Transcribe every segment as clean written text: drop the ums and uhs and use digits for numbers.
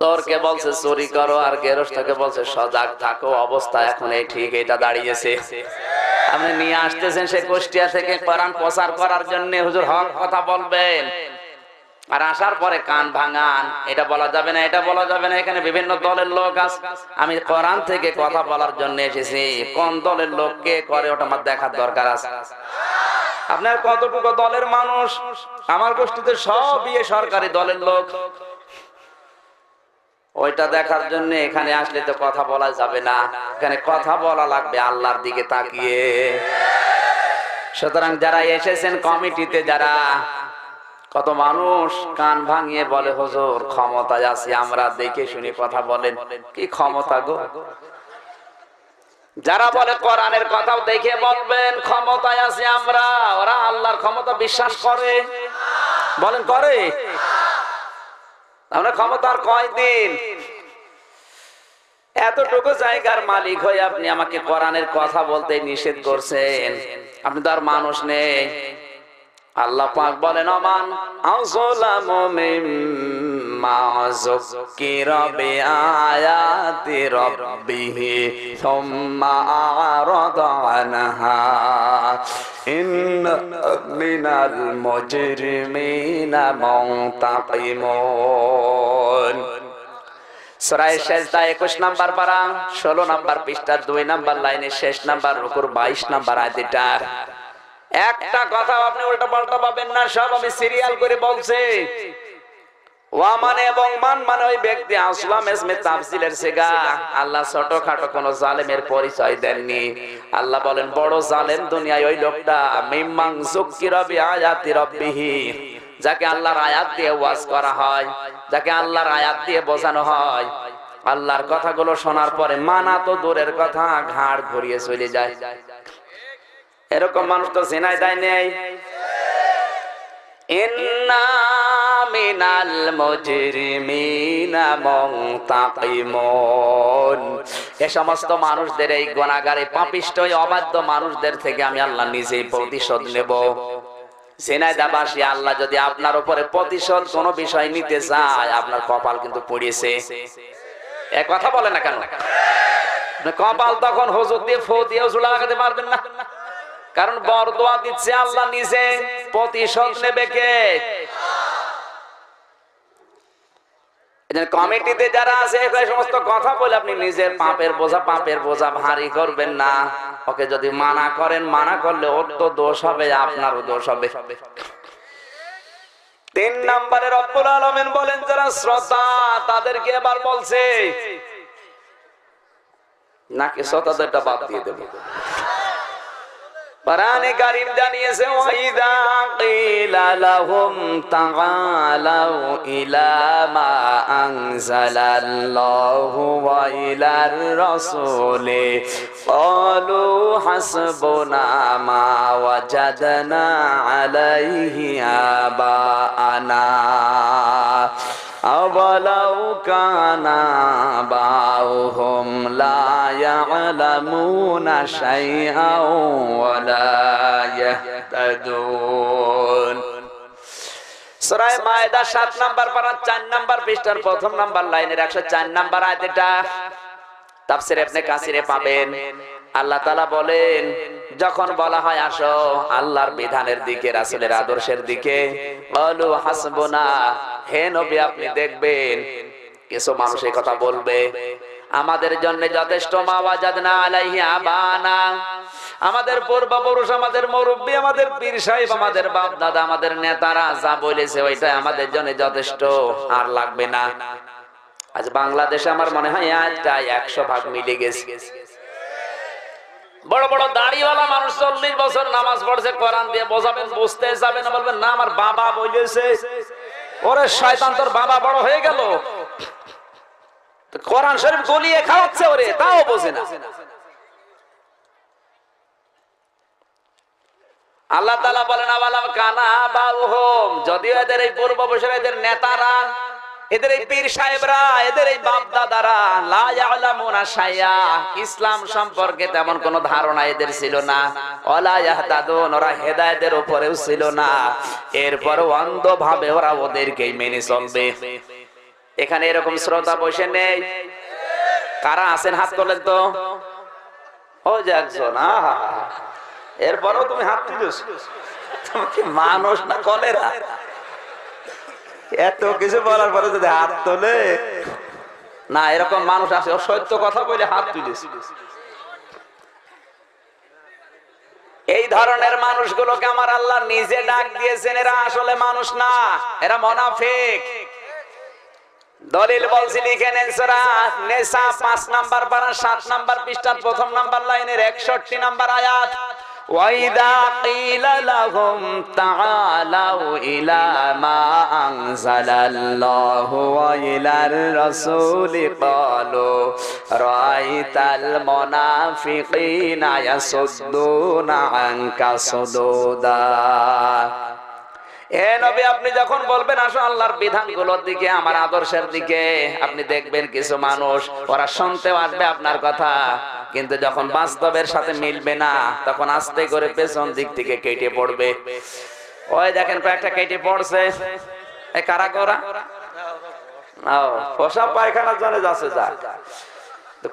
চোরকে বলছে চুরি করো, আর গেরস্তকে বলছে সজাগ থাকো। অবস্থা এখন এই ঠিক এটা দাঁড়িয়েছে। আপনি নিয়ে আসতেছেন সেই কুষ্টিয়া থেকে কোরআন প্রচার করার জন্য, হুজুর হক কথা বলবেন, আর আসার পরে কান ভাঙান। এটা বলা যাবে না, এটা বলা যাবে না। এখানে বিভিন্ন দলের লোক আছে, আমি কোরআন থেকে কথা বলার জন্য এসেছি। কোন দলের লোক কে করে ওটা আমার দেখার দরকার আছে। আপনার কতটুকু দলের মানুষ? আমার গোষ্ঠীতে সবই সরকারি দলের লোক। ওইটা দেখার জন্য এখানে আসলে তো কথা বলা যাবে না। এখানে কথা বলা লাগবে আল্লাহর দিকে তাকিয়ে। সুতরাং যারা এসেছেন কমিটিতে, যারা কত মানুষ কান ভাঙিয়ে বলে হুজুর ক্ষমতায় আছি আমরা, দেখে শুনে কথা বলেন। কি ক্ষমতা গো? যারা বলে কোরআনের কথাও দেখে বলবেন ক্ষমতায় আছি আমরা, ওরা আল্লাহর ক্ষমতা বিশ্বাস করে? বলেন করে? আমরা ক্ষমতার কয়দিন? এতটুকু জায়গার মালিক হয়ে আপনি আমাকে কোরআনের কথা বলতে নিষেধ করছেন। আপনি তো আর মানুষ নেই। আল্লাহ পাক বলেন আমান আযলামু মিম্মা যুকিরা বিআয়াতি রাব্বিহি সুম্মা আ'রাদা আনহা ইন্না মিনাল মুজরিমিনা মুনতাকিমুন। সূরা সাজদা 21 নাম্বার পারা 16 নাম্বার পৃষ্ঠা 2 নাম্বার লাইনের শেষ নাম্বার রুকুর 22 নাম্বার আয়াতটা। একটা কথা আপনি উল্টা পাল্টা পাবেন না, সব আমি সিরিয়াল করে বলছি। ওয়া মানে এবং মান মানে ওই ব্যক্তি। আসলাম ইসমে তাফসিলের সিগা। আল্লাহ ছোটখাটো কোন জালেমের পরিচয় দেননি। আল্লাহ বলেন বড় জালেম দুনিয়ায় ওই লোকটা, মিম্মান যুকিরা বিআয়াতি রাব্বিহি, যাকে আল্লাহর আয়াত দিয়ে ওয়াজ করা হয়, যাকে আল্লাহর আয়াত দিয়ে বোঝানো হয়, আল্লাহর কথাগুলো শোনার পরে মানা তো দূরের কথা, ঘাড় ঘুরিয়ে চলে যায়। এরকম মানুষ তো জিনায় দেয় নেই। ইন্না মিনাল মুজরিমিনা মুনতাকিমুন। এই সমস্ত মানুষদের, এই গুনাহগার, এই পাপিষ্ঠ, এই অবাধ্য মানুষদের থেকে আমি আল্লাহ নিজেই প্রতিশোধ নেব। জিনায় দাবাসী আল্লাহ যদি আপনার উপরে প্রতিশোধ কোন বিষয় নিতে চায়, আপনার কপাল কিন্তু পড়িয়েছে। এক কথা বলে না কেন? কপাল তখন হুজুর দিয়ে ফু দিয়ে ঝুলা লাগাতে পারবেন না, কারণ বরদোয়া দিচ্ছে আল্লাহ নিজে। প্রতিশোধ নেবে কে? কমিটিতে যারা আছে এই সমস্ত কথা বলে আপনি নিজের পাপের বোঝা ভারী করবেন না। ওকে যদি মানা করেন, মানা করলে ওর তো দোষ হবে, আপনারও দোষ হবে। 3 নম্বরে রব্বুল আলামিন বলেন যারা শ্রোতা তাদেরকে এবার বলছে, নাকি শ্রোতাদেরটা বাদ দিয়ে দেব? কোরআনে কারীম জানিয়েছে ওয়াইদা কিলা লাহুম তাআলাউ ইলা মা আনজালাল্লাহু ওয়া ইলার রাসূলি ক্বালু হাসবুনা মা ওয়াজাদনা আলাইহি আবানা আওয়ালাউ কানা বাউহুম লা ইয়ালামুনা শাইআন ওয়া লা ইয়াহতাদুন। সূরা মায়েদা 7 নাম্বার পারা 4 নাম্বার পৃষ্ঠার প্রথম নাম্বার লাইনের 104 নাম্বার আয়াতটা তাফসীর ইবনে কাসিরে পাবেন। আল্লাহ তাআলা বলেন, যখন বলা হয় আসো আল্লাহর বিধানের দিকে, রাসূলের আদর্শের দিকে, ক্বালু হাসবুনা, হে নবী আপনি দেখবেন কিছু মানুষ এই কথা বলবে, আমাদের জন্য যথেষ্ট, মা ওয়াজাদনা আলাইহি আবানা, আমাদের পূর্বপুরুষ, আমাদের মুরব্বি, আমাদের পীর সাহেব, আমাদের বাপ দাদা, আমাদের নেতারা যা বলেছে ওইটাই আমাদের জন্য যথেষ্ট, আর লাগবে না। আজ বাংলাদেশে আমার মনে হয় আজটা 100 ভাগ মিলে গেছে। বড় বড় দাড়িওয়ালা মানুষ 40 বছর নামাজ পড়ছে, কোরআন দিয়ে বোঝাবেন, বুঝতে যাবে না, বলবেন না আমার বাবা বলেছে। ওরে শয়তান, তোর বাবা বড় হয়ে গেল, কোরআন শরীফ গলিয়ে খাওয়াচ্ছে ওরে, তাও বোঝে না। আল্লাহ তাআলা বলেন আওয়ালাম কানা বাউহুম, যদিও এদের এই পূর্বপুরুষের, এদের নেতারা, এদের এই পীর সাহেবরা, এদের এই বাপ দাদারা লা ইয়ালামুনা শাইআ, ইসলাম সম্পর্কে তেমন কোনো ধারণা এদের ছিল না, ওয়ালা ইয়াহতাদুন, ওরা হেদায়েতের উপরেও ছিল না, এরপর অন্ধভাবে ওরা ওদেরকেই মেনে চলবে। এখানে এরকম শ্রোতা বসে নেই? কারা আছেন হাত তোলেন তো। ও যে একজন, এরপরও তুমি হাত তুলেছ। তুমি কি মানুষ না কলেরা? এত কিছু বলার পরে যদি হাত তোলে না, এরকম মানুষ আছে সত্য কথা বলে হাত তুলেছে। এই ধরনের মানুষগুলোকে আমার আল্লাহ নিজে ডাক দিয়েছেন, এরা আসলে মানুষ না, এরা মুনাফিক। দলিল বলছি, লিখে নেন সূরা নিসা 5 নাম্বার পারা 7 নাম্বার পৃষ্ঠার প্রথম নাম্বার লাইনের 61 নাম্বার আয়াত। وَإِذَا قِيلَ لَهُمْ تَعَالَوْا إِلَى مَا أَنزَلَ اللَّهُ وَإِلَى الرَّسُولِ قَالُوا رَأَيْتَ الْمُنَافِقِينَ يَصُدُّونَ عَنكَ صُدُودًا। এ নবী, আপনি যখন বলবেন আসো আল্লাহর বিধানগুলোর দিকে, আমার আদর্শের দিকে, আপনি দেখবেন কিছু মানুষ ওরা শুনতেও আসবে আপনার কথা, কিন্তু যখন বাস্তবের সাথে মিলবে না তখন আস্তে করে পেছন দিক থেকে কেটে পড়বে। ওই দেখেন কয়েকটা কেটে পড়ছে। এই কারা করা? পোশাক পায়খানার জন্য যাচ্ছে। যা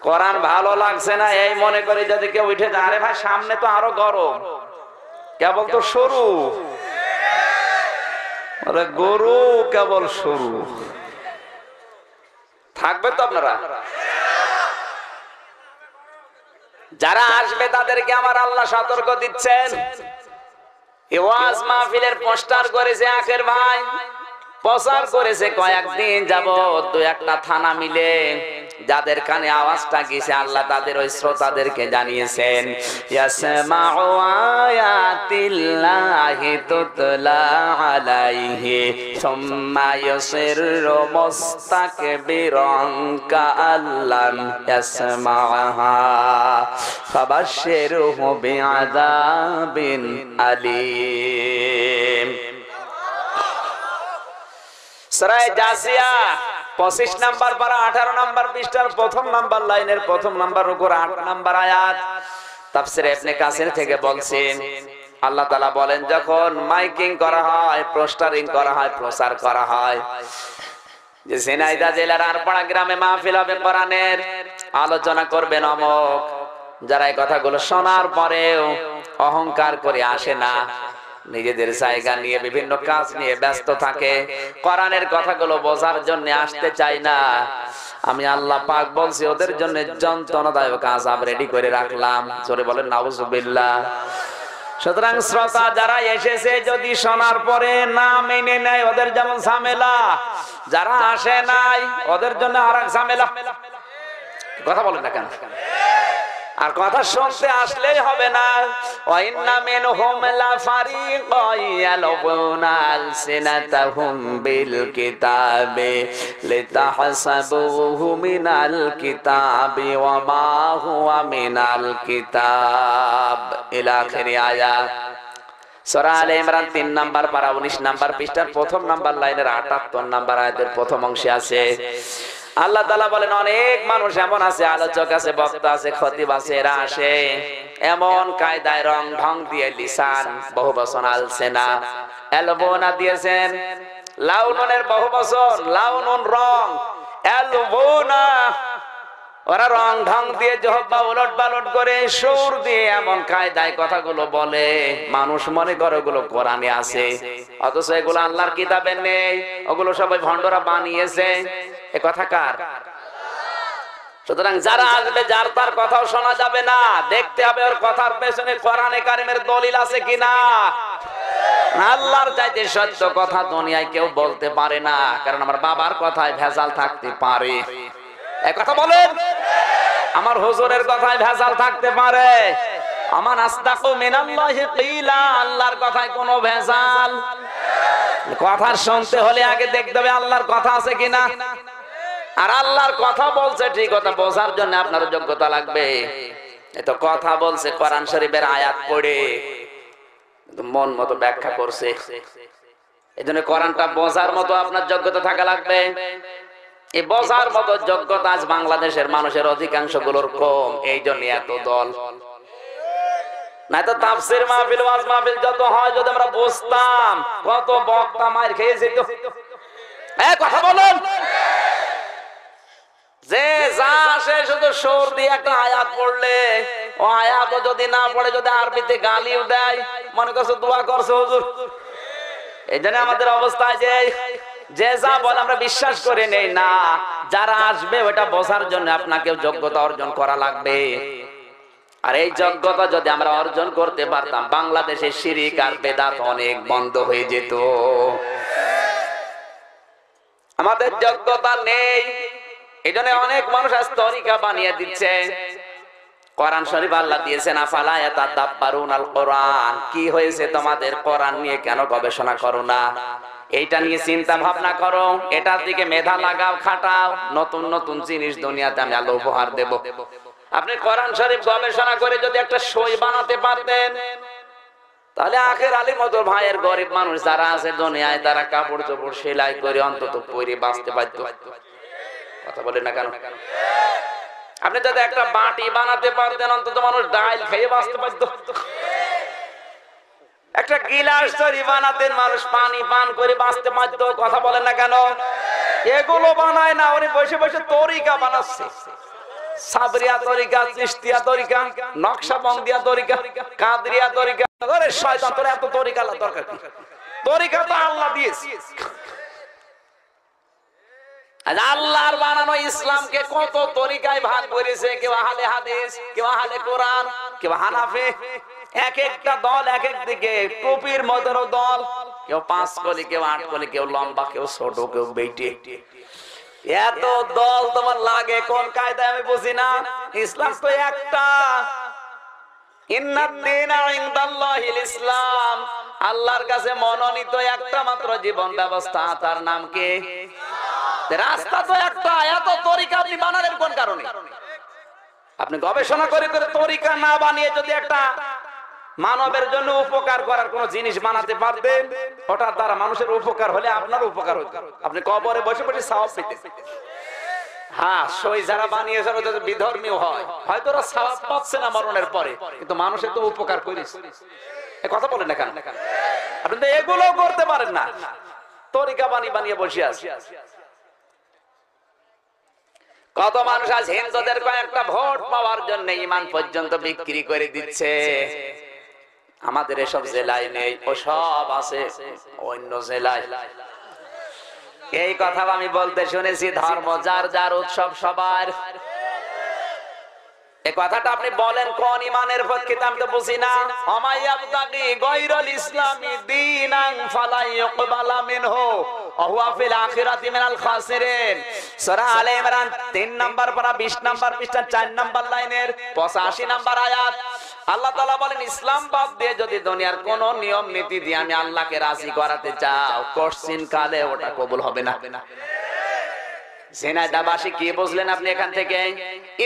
কোরআন ভালো লাগছে না এই মনে করে যদি কেউ উঠে যায়, আরে ভাই সামনে তো আরো গরম, কেবল তো শুরু, গরু কেবল শুরু। থাকবে তো আপনারা? যারা আসবে তাদেরকে আমার আল্লাহ সতর্ক দিচ্ছেন। ওয়াজ মাহফিলের পোস্টার করেছে আখের ভাই, প্রচার করেছে কয়েকদিন যাবত, 2-1টা থানা মিলে। যাদের কানে আওয়াজটা গেছে আল্লাহ তাদের ওই শ্রোতাদেরকে জানিয়েছেন, ইয়াসমাউ আয়াতিল্লাহি তুতলা আলাইহি সুম্মা ইউসিরু মুস্তাকবিরান কাআল্লাম ইয়াসমাহা ফাবাশশিরহু বিআযাবিন আলীম। সূরা জাসিয়া 25 নাম্বার পারা 18 নাম্বার পৃষ্ঠার প্রথম নাম্বার লাইনের প্রথম নাম্বার রুকুর 8 নাম্বার আয়াত। তাফসীর ইবনে কাসির থেকে বলছেন, আল্লাহ তাআলা বলেন যখন মাইকিং করা হয়, পোস্টারিং করা হয়, প্রচার করা হয়, যে ঝিনাইদহ জেলার আরপাড়া গ্রামে মাহফিল হবে, কোরআনের আলোচনা করবেন অমুক, যারা এই কথাগুলো শোনার পরেও অহংকার করে আসে না, নিজেদের জায়গা নিয়ে বিভিন্ন কাজ নিয়ে ব্যস্ত থাকে, কোরআনের কথাগুলো বোঝার জন্য আসতে চায় না, আমি আল্লাহ পাক বলছি ওদের জন্য যন্ত্রণাদায়ক আযাব রেডি করে রাখলাম। জোরে বলেন নাউজুবিল্লাহ। সুতরাং শ্রোতা যারা এসেছে যদি শোনার পরে না মেনে নেয়, ওদের যেমন ঝামেলা, যারা আসে নাই ওদের জন্য আরেক ঝামেলা। কথা বলেন না কেন? আর কথা শুনতে আসলেই হবে না। ওয়াইন্না মিনহুম লাফারিকান ইয়ালবুনা আলসিনাতাহুম বিল কিতাবি লিতাহসাবুহু মিনাল কিতাবি ওয়া মা হুয়া মিনাল কিতাব ইলা আখিরি আয়াত। সূরা আলে ইমরান 3 নাম্বার পারা 19 নাম্বার পৃষ্ঠার প্রথম নাম্বার লাইনের 78 নাম্বার আয়াতের প্রথম অংশে আছে আল্লাহ তাআলা বলেন, অনেক মানুষ এমন আছে, আলোচক আছে, বক্তা আছে, খতিব আছে, এরা আসে এমন কায়দায় রং ঢং দিয়ে, লিসান বহু বচন, আলসেনা এলবোনা দিয়েছেন, লাউনের বহু বচন, লাউনুন রং, এলবোনা ওরা রং ঢং দিয়ে জহব্বা উলট পালট করে, সুর দিয়ে এমন কায়দায় কথাগুলো বলে, মানুষ মনে করে ওগুলো কোরআনে আছে, অথচ এগুলো আল্লাহর কিতাবে নেই, ওগুলো সবাই ভণ্ডরা বানিয়েছে। এ কথা কার? সুতরাং যারা আসবে যার তার কথাও শোনা যাবে না, দেখতে হবে ওর কথার পেছনে কোরআনে কারিমের দলিল আছে কিনা। আল্লাহর চাইতে সত্য কথা দুনিয়ায় কেউ বলতে পারে না, কারণ আমার বাবার কথায় ভেজাল থাকতে পারে। এই কথা বলেন, আমার হুজুরের কথায় ভেজাল থাকতে পারে, আমার আস্তাকু মিনাল্লাহি কিলা, আল্লাহর কথায় কোনো ভেজাল। কথা শুনতে হলে আগে দেখতে হবে আল্লাহর কথা আছে কিনা। আর আল্লাহর কথা বলছে ঠিক, কথা বোঝার জন্য আপনার যোগ্যতা লাগবে। এতো কথা বলছে কোরআন শরীফের আয়াত পড়ে মন মতো ব্যাখ্যা করছে, এজন্য কোরআনটা বোঝার মতো আপনার যোগ্যতা থাকা লাগবে। এই বোঝার মতো যোগ্যতা আজ বাংলাদেশের মানুষের অধিকাংশ গুলোর কম, এই জন্য এত দল। নয়তো তাফসীর মাহফিল, ওয়াজ মাহফিল যত হয়, যদি আমরা বুঝতাম কত বক্তা মার খেয়ে যেত। কথা বলেন, আসে শুধু সুর দিয়ে একটা আয়াত পড়লে, ও আয়াত যদি না পড়ে, যদি আরবিতে গালিও দেয়, মনে করছে দোয়া করছে হুজুর। এই জন্য আমাদের অবস্থা যে যা বলে আমরা বিশ্বাস করে নেই না। যারা আসবে ওটা বোঝার জন্য আপনাকে যোগ্যতা অর্জন করা লাগবে। আর এই যোগ্যতা যদি আমরা অর্জন করতে পারতাম, বাংলাদেশে শিরিক আর বেদাত অনেক বন্ধ হয়ে যেত। আমাদের যোগ্যতা নেই, এই জন্য অনেক মানুষ আজ তরিকা বানিয়ে দিচ্ছে। কোরআন শরীফ আল্লাহ দিয়েছেন আফালা ইয়াতাদাব্বারুনাল কোরআন, কি হয়েছে তোমাদের, কোরআন নিয়ে কেন গবেষণা করো না? এইটা নিয়ে চিন্তা ভাবনা করো, এটার দিকে মেধা লাগাও, খাটাও, নতুন নতুন জিনিস দুনিয়াতে আমি আল্লাহ উপহার দেব। আপনি কোরআন শরীফ গবেষণা করে যদি একটা সই বানাতে পারতেন, তাহলে আখের আলী মতো ভাইয়ের গরিব মানুষ যারা আছে দুনিয়ায়, তারা কাপড় চোপড় সেলাই করে অন্তত পরে বাঁচতে পারত। কথা বলেন না কেন? আপনি যদি একটা বাটি বানাতে পারতেন, অন্তত মানুষ ডাল খেয়ে বাঁচতে পারত। একটা গিলাস তৈরি বানাতেন, মানুষ পানি পান করে বাঁচতে পারত। কথা বলেন না কেন? এগুলো বানায় না, উনি বসে বসে তরিকা বানাচ্ছে। সাবরিয়া তরিকা, চিশতিয়া তরিকা, নকশবন্দিয়া তরিকা, কাদরিয়া তরিকা। আরে শয়তান, তোর এত তরিকা দরকার কি? তরিকা তো আল্লাহ দিয়েছে। আল্লাহর বানানো ইসলামকে কত তরিকায় ভাগ করেছে। কেউ আহলে হাদিস, কেউ আহলে কোরআন, কেউ হানাফি। এক একটা দল এক এক দিকে, টুপির মতেরও দল, কেউ 5 কলি, কেউ 8 কলি, কেউ লম্বা, কেউ ছোট, কেউ বেটে। এত দল তোমার লাগে কোন কায়দায় আমি বুঝি না। ইসলাম তো একটা, ইন্নাদ-দীনা ইনদাল্লাহিল ইসলাম। আল্লাহর কাছে মনোনীত একটা মাত্র জীবন ব্যবস্থা, তার নাম কি? রাস্তা তো একটা। এত তরিকা আপনি বানালেন কোন কারণে? আপনি গবেষণা করে করে তরিকা না বানিয়ে যদি একটা মানবের জন্য উপকার করার কোন জিনিস বানাতে পারতেন, ওটার দ্বারা মানুষের উপকার হলে আপনার উপকার হতো। আপনি কবরে বসে বসে সওয়াব পেতেন। হ্যাঁ, সই যারা বানিয়েছে ওরা যদি বিধর্মীয় হয়, হয়তো ওরা সওয়াব পাচ্ছে না মরণের পরে, কিন্তু মানুষের তো উপকার করেছে। এই কথা বলেন না কেন? আপনি তো এগুলো করতে পারেন না, তরিকা বানিয়ে বানিয়ে বসে আছে। কত মানুষ আজ হিন্দুদের কয়েকটা ভোট পাওয়ার জন্য ইমান পর্যন্ত বিক্রি করে দিচ্ছে। আমাদের এসব জেলায় নেই, ও সব আছে অন্য জেলায়। এই কথা আমি বলতে শুনেছি, ধর্ম যার যার, উৎসব সবার। এই কথাটা আপনি বলেন কোন ইমানের পক্ষে? আমি তো বুঝি না। আমাইয়াবতাগি গায়রাল ইসলামি দীনান ফালা ইউকবালা মিনহু ওয়া হুয়া ফিল আখিরাতি মিনাল খাসিরিন। সূরা আলে ইমরান 3 নাম্বার পারা 20 নাম্বার পৃষ্ঠা 4 নাম্বার লাইনের 85 নাম্বার আয়াত। আল্লাহ তাআলা বলেন, ইসলাম বাদ দিয়ে যদি দুনিয়ার কোন নিয়ম নীতি দিয়ে আমি আল্লাহকে রাজি করাতে চাও, কোশ্চিন কালে ওটা কবুল হবে না। জেনাদাবাসী কি বুঝলেন আপনি এখান থেকে?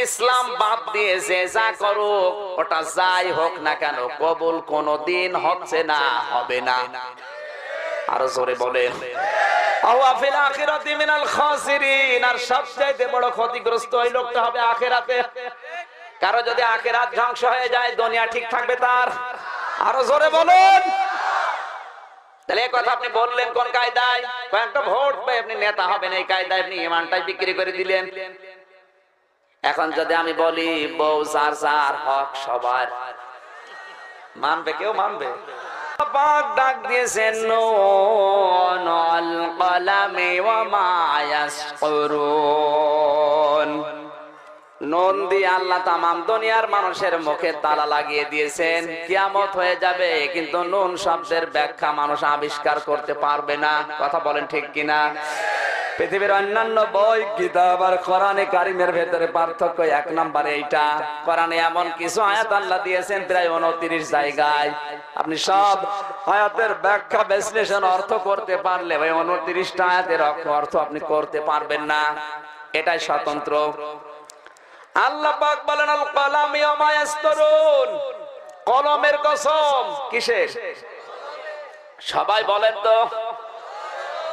ইসলাম বাদ দিয়ে যে যা করুক, ওটা যাই হোক না কেন, কবুল কোনদিন হচ্ছে না, হবে না। আরো জোরে বলেন, আওয়া ফিল আখিরাতি মিনাল খাসিরিন। আর সবচেয়ে বড় ক্ষতিগ্রস্ত ওই লোকটা হবে আখিরাতে। কারো যদি আখিরাত ধ্বংস হয়ে যায়, দুনিয়া ঠিক থাকবে তার? আরো জোরে বলুন। তাহলে এই কথা আপনি বললেন কোন কায়দায়? কয়েকটা ভোট পেয়ে আপনি নেতা হবেন, এই কায়দায় আপনি ইমানটাই বিক্রি করে দিলেন। এখন যদি আমি বলি বউ যার যার, হক সবার, মানবে কেউ? মানবে? পাক ডাক দিয়েছেন নুন ওয়াল কলামি ওয়া মা ইয়াসকুরুন। নুন দিয়ে আল্লাহ তামাম দুনিয়ার মানুষের মুখে তালা লাগিয়ে দিয়েছেন। কিয়ামত হয়ে যাবে, কিন্তু নুন শব্দের ব্যাখ্যা মানুষ আবিষ্কার করতে পারবে না। কথা বলেন ঠিক কিনা? পৃথিবীর অন্যান্য বই, কিতাব আর কোরআনে কারিমের ভেতরে পার্থক্য 1 নম্বরে এইটা। কোরআনে এমন কিছু আয়াত আল্লাহ দিয়েছেন প্রায় 29 জায়গায়। আপনি সব আয়াতের ব্যাখ্যা, বিশ্লেষণ, অর্থ করতে পারলে ভাই 29টা আয়াতের অর্থ আপনি করতে পারবেন না। এটাই স্বতন্ত্র। আল্লাহ পাক বলেন, আল কলামি ওয়া মা ইয়াসতুরুন। কলমের কসম। কিসের? সবাই বলেন তো।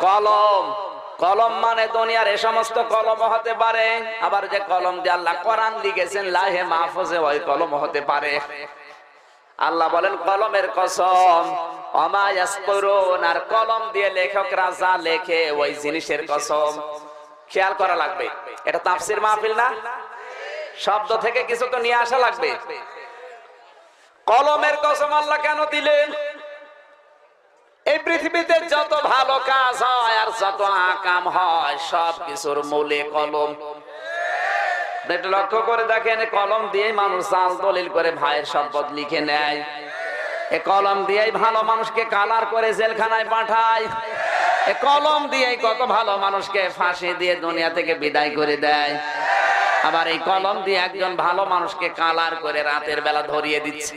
কলম। কলম মানে দুনিয়ার এই সমস্ত কলম হতে পারে, আবার যে কলম দিয়ে আল্লাহ কোরআন লিখেছেন লাহে মাহফুজে, ওই কলম হতে পারে। আল্লাহ বলেন কলমের কসম, ওয়া মা ইয়াসতুরুন। আর কলম দিয়ে লেখকরা যা লেখে ওই জিনিসের কসম। খেয়াল করা লাগবে, এটা তাফসীর মাহফিল না। শব্দ থেকে কিছু তো নিয়ে আসা লাগবে। কলমের কসম আল্লাহ কেন দিলেন? এই পৃথিবীতে যত ভালো কাজ হয় আর যত আকাম হয় সব কিছুর মূলে কলম। একটু লক্ষ্য করে দেখেন, কলম দিয়ে মানুষ চাল দলিল করে ভাইয়ের সম্পদ লিখে নেয়। এ কলম দিয়েই ভালো মানুষকে কালার করে জেলখানায় পাঠায়। এ কলম দিয়েই কত ভালো মানুষকে ফাঁসি দিয়ে দুনিয়া থেকে বিদায় করে দেয়। আবার এই কলম দিয়ে একজন ভালো মানুষকে কালার করে রাতের বেলা ধরিয়ে দিচ্ছে।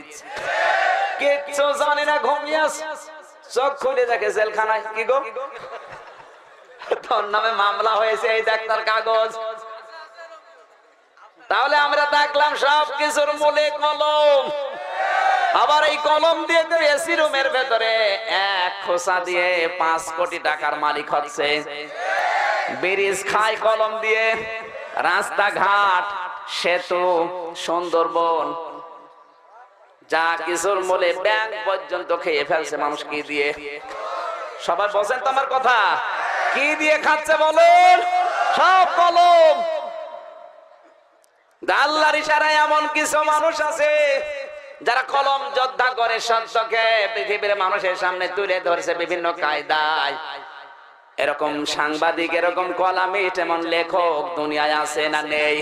কিচ্ছু জানি না, ঘুমিয়ে আছে, চোখ খুলে দেখে জেলখানায়। কি গো, তোর নামে মামলা হয়েছে, এই দেখ তার কাগজ। তাহলে আমরা দেখলাম সব কিছুর মূলে কলম। আবার এই কলম দিয়ে তো এসি রুমের ভেতরে এক খোসা দিয়ে 5 কোটি টাকার মালিক হচ্ছে। ব্রিজ খায় কলম দিয়ে, রাস্তাঘাট, সেতু, সুন্দরবন, যা কিছুর মূলে ব্যাংক পর্যন্ত খেয়ে ফেলছে মানুষ কি দিয়ে? সবাই বলছেন তো আমার কথা? কি দিয়ে খাচ্ছে বলেন? সব কলম। আল্লাহর ইশারায় এমন কিছু মানুষ আছে যারা কলম যোদ্ধা করে সত্যকে পৃথিবীর মানুষের সামনে তুলে ধরছে বিভিন্ন কায়দায়। এরকম সাংবাদিক, এরকম কলামিস্ট, এমন লেখক দুনিয়ায় আছে না নেই?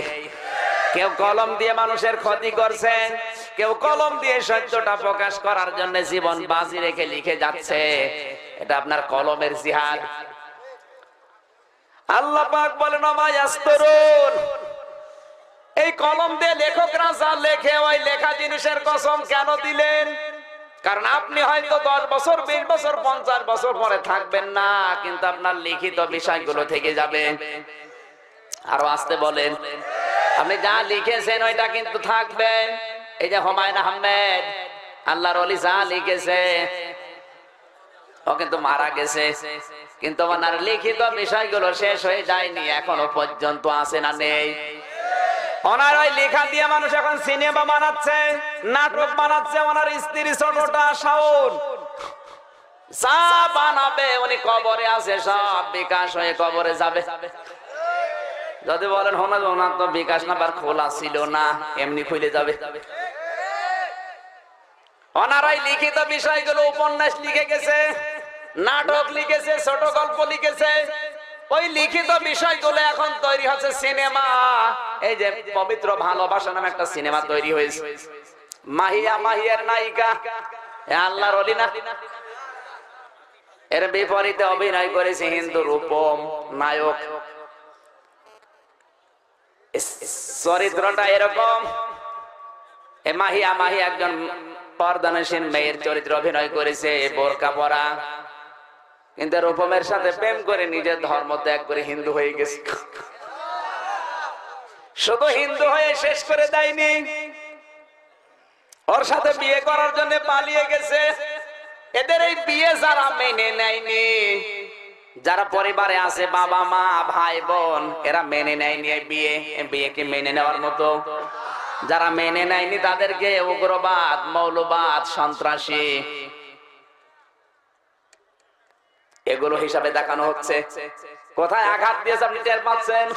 কেউ কলম দিয়ে মানুষের ক্ষতি করছে, কেউ কলম দিয়ে সত্যটা প্রকাশ করার জন্য জীবন বাজি রেখে লিখে যাচ্ছে। এটা আপনার কলমের জিহাদ। আল্লাহ পাক বলেন আমায়াস্তরুন, এই কলম দিয়ে লেখকরা যা লেখে ওই লেখা জিনিসের কসম কেন দিলেন? কারণ আপনি হয়তো 10 বছর, 20 বছর, 50 বছর পরে থাকবেন না, কিন্তু আপনার লিখিত বিষয়গুলো থেকে যাবে। আরো আসতে বলেন, আপনি যা লিখেছেন ওইটা কিন্তু থাকবে। এই যে হুমায়ুন আহমেদ আল্লাহর ওলি যা লিখেছে ও কিন্তু মারা গেছে, কিন্তু ওনার লিখিত বিষয়গুলো শেষ হয়ে যায়নি, এখনো পর্যন্ত আছে না নেই? ওনার ওই লেখা দিয়ে মানুষ এখন সিনেমা বানাচ্ছে, নাটক বানাচ্ছে। ওনার স্ত্রী ছোটটা শাওন যা বানাবে উনি কবরে আছে, সব বিকাশ হয়ে কবরে যাবে। যদি বলেন ওনার তো বিকাশ নাম্বার খোলা ছিল না, এমনি খুলে যাবে। ওনার ওই লিখিত বিষয়গুলো উপন্যাস লিখে গেছে, নাটক লিখেছে, ছোট গল্প লিখেছে। ওই লিখিত বিষয়গুলো এখন তৈরি হচ্ছে সিনেমা। এই যে পবিত্র ভালোবাসা নামে একটা সিনেমা তৈরি হয়েছে। মাহিয়া, মাহিয়ার নায়িকা আল্লাহর ওলি না? এর বিপরীতে অভিনয় করেছে হিন্দু রূপম নায়ক। চরিত্রটা এরকম, মাহিয়া একজন পর্দানসীন মেয়ের চরিত্র অভিনয় করেছে, বোরকা পরা। কিন্তু রূপমের সাথে প্রেম করে নিজের ধর্ম ত্যাগ করে হিন্দু হয়ে গেছে। শুধু হিন্দু হয়ে শেষ করে দেয়নি, ওর সাথে বিয়ে করার জন্য পালিয়ে গেছে। এদের এই বিয়ে যারা মেনে নেয়নি, যারা পরিবারে আছে বাবা মা ভাই বোন, এরা মেনে নেয়নি বিয়েকে মেনে নেওয়ার মতো। যারা মেনে নেয়নি তাদেরকে উগ্রবাদ, মৌলবাদ, সন্ত্রাসী এগুলো হিসাবে দেখানো হচ্ছে। কোথায় আঘাত দিয়েছে আপনি টের পাচ্ছেন?